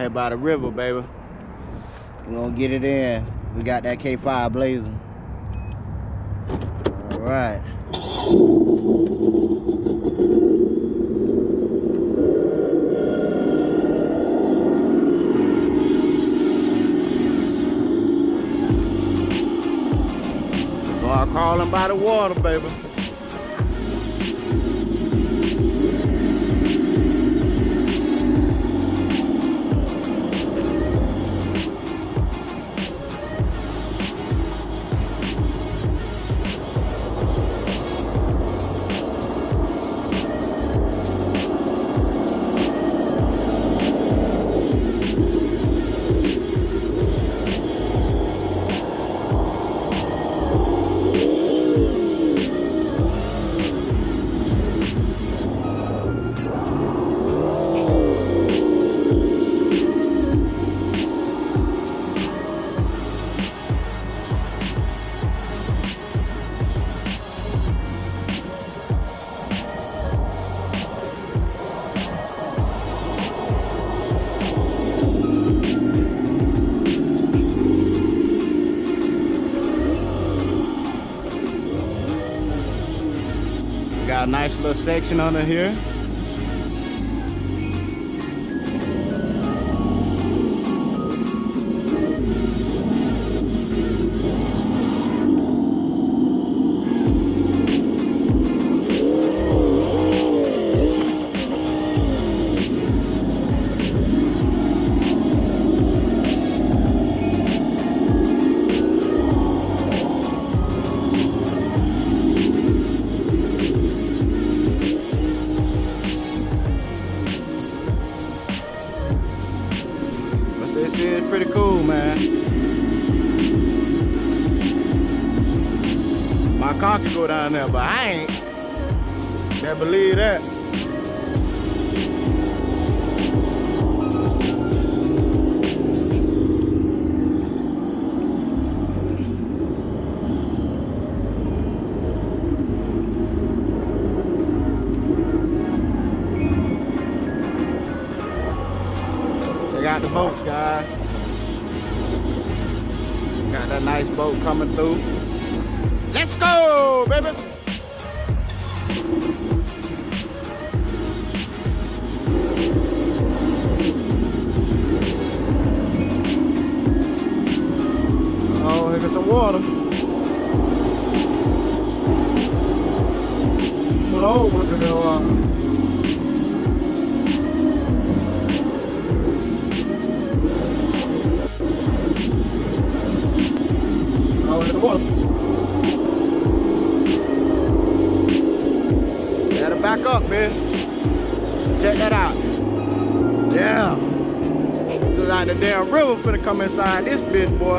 here by the river, baby. We're gonna get it in. We got that K5 blazing. All right. Start crawling by the water, baby. Got a nice little section under here. This is pretty cool, man. My car can go down there, but I ain't. Can't believe that. Got the boats, guys. Got that nice boat coming through. Let's go, baby. Oh, here goes some water. Put over to the Gotta back up, man. Check that out. Yeah. Looks like the damn river finna come inside this bitch, boy.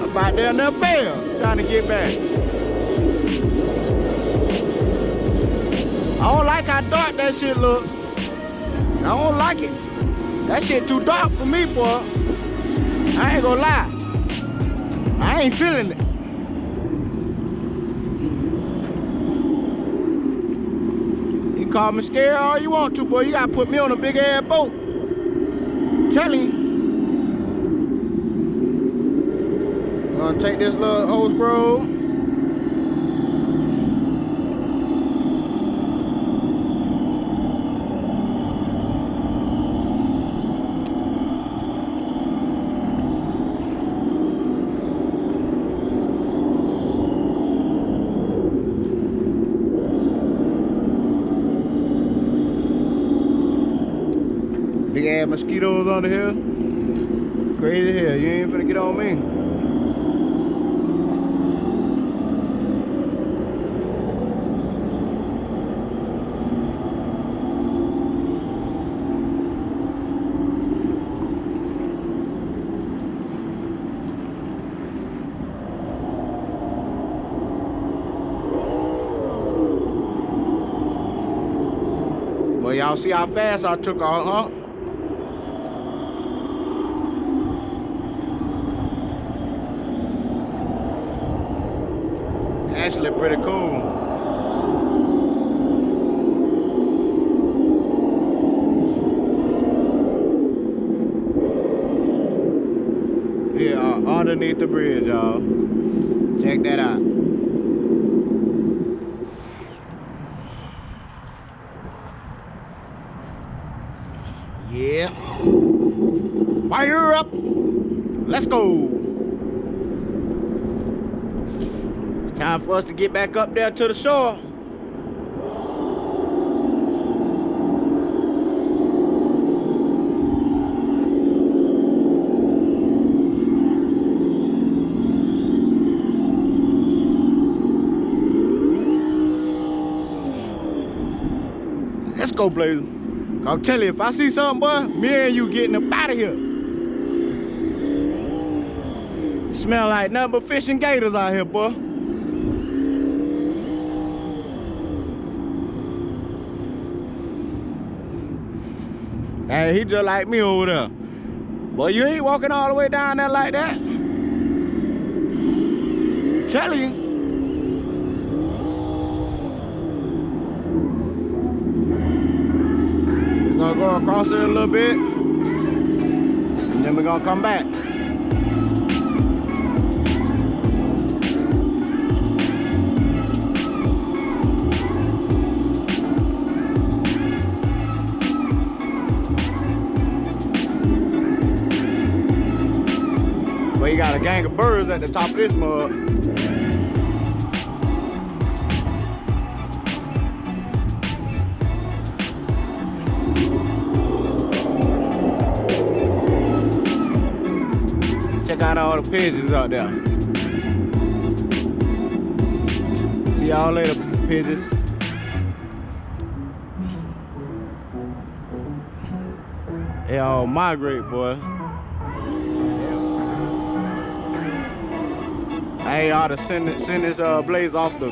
I'm about down there fail. Trying to get back. I don't like how dark that shit look. I don't like it. That shit too dark for me, boy. I ain't gonna lie. I ain't feeling it. You call me scared all you want to, boy. You gotta put me on a big ass boat. I'm telling you. I'm gonna take this little old scroll. Big ass mosquitoes under here. Crazy hell, you ain't finna get on me. Well, y'all see how fast I took off, huh? Actually pretty cool. underneath the bridge, y'all. Check that out. Yeah. Fire up. Let's go. It's time for us to get back up there to the shore. Let's go, Blazer. I'll tell you, if I see something, boy, me and you getting up out of here. It smell like nothing but fish and gators out here, boy. Hey, he just like me over there. Boy, you ain't walking all the way down there like that. I'm telling you. We're gonna go across it a little bit, and then we're gonna come back. But you got a gang of birds at the top of this mud. Check out all the pigeons out there. See y'all later, pigeons. They all migrate, boy. I ought to send this blaze off the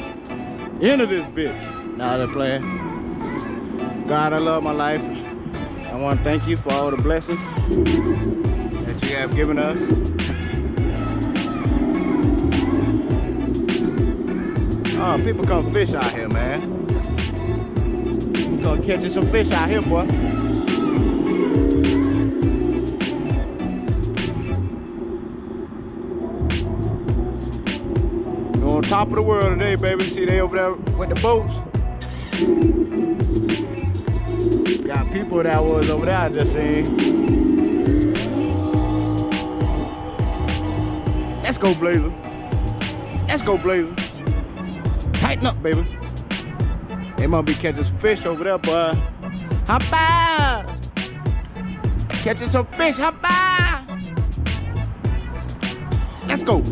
end of this bitch. Now they're playing. God, I love my life. I want to thank you for all the blessings that you have given us. Oh, people come fish out here, man. We gonna catch you some fish out here, boy. We're on top of the world today, baby. See, they over there with the boats. Got people that was over there I just seen. Let's go, Blazer. Let's go, Blazer. Tighten up, baby. They must be catching some fish over there, boy. Hop out! Catching some fish, hop out! Let's go.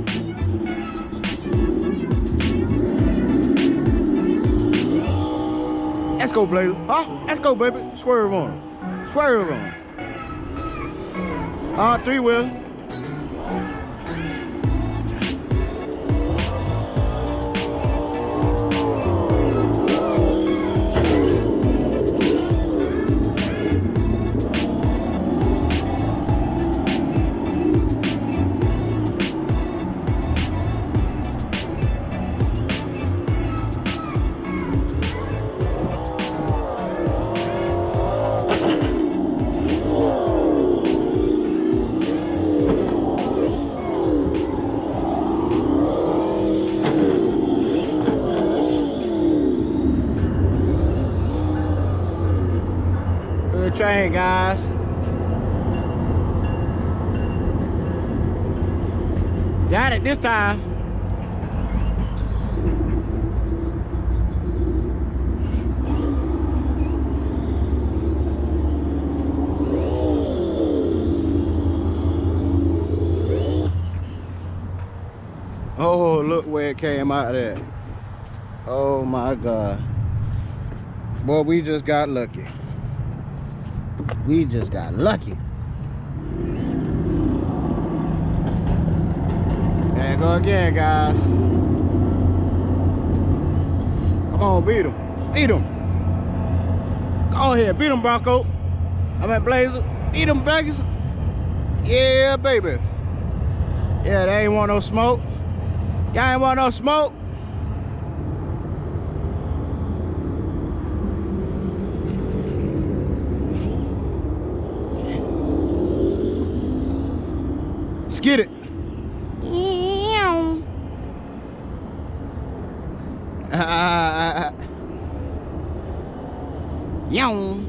Let's go, Blazer. Huh? Let's go, baby. Swerve on him. Swerve on him. 3-wheel. Train, guys. Got it this time. Oh, look where it came out of there. Oh my God. Boy, we just got lucky. We just got lucky. There you go again, guys. Come on, beat him. Beat him. Go ahead, beat him, Bronco. I'm at Blazer. Beat him, Vegas. Yeah, baby. Yeah, they ain't want no smoke. Y'all ain't want no smoke. Let's get it. Yow.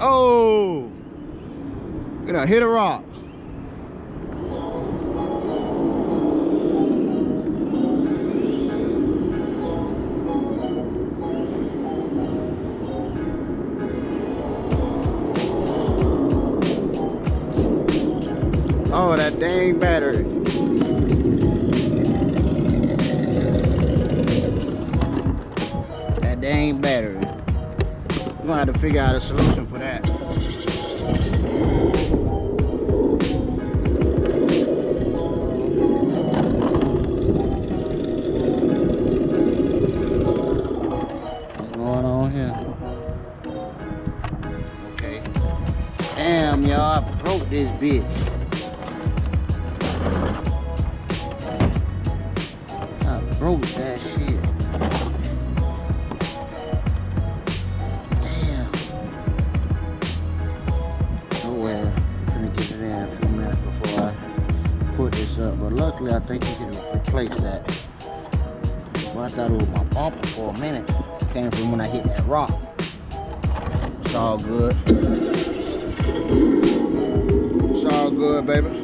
Oh, gonna hit a rock. Oh, that dang battery. That dang battery. We're gonna have to figure out a solution for that. What's going on here? Okay. Damn, y'all, I broke this bitch. I broke that shit. Damn. Oh well, I'm gonna get it in a few minutes before I put this up. But luckily, I think you can replace that. Well, I thought it was my bumper for a minute. It came from when I hit that rock. It's all good. It's all good, baby.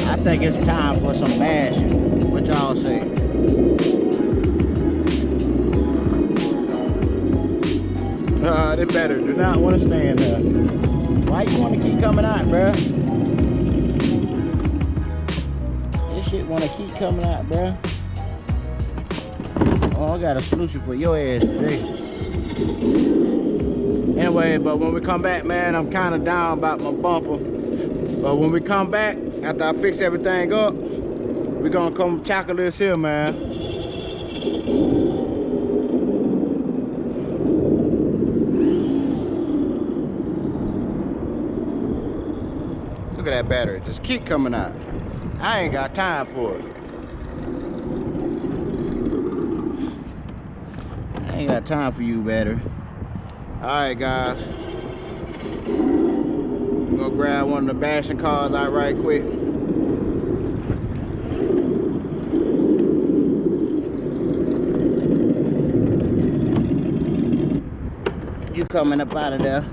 I think it's time for some bashing. What y'all say? This battery do not want to stand there. Why you want to keep coming out, bruh? This shit want to keep coming out, bruh. Oh, I got a solution for your ass today. Anyway, but when we come back, man, I'm kind of down about my bumper. But when we come back, after I fix everything up, we're gonna come tackle this here, man. Look at that battery, just keep coming out. I ain't got time for it. I ain't got time for you, battery. All right, guys. Go grab one of the bashing cars out right quick. You coming up out of there?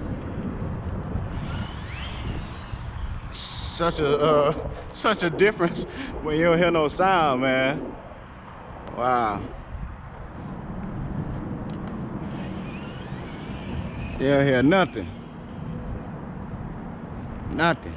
Such a difference when you don't hear no sound, man. Wow. You don't hear nothing. Nothing.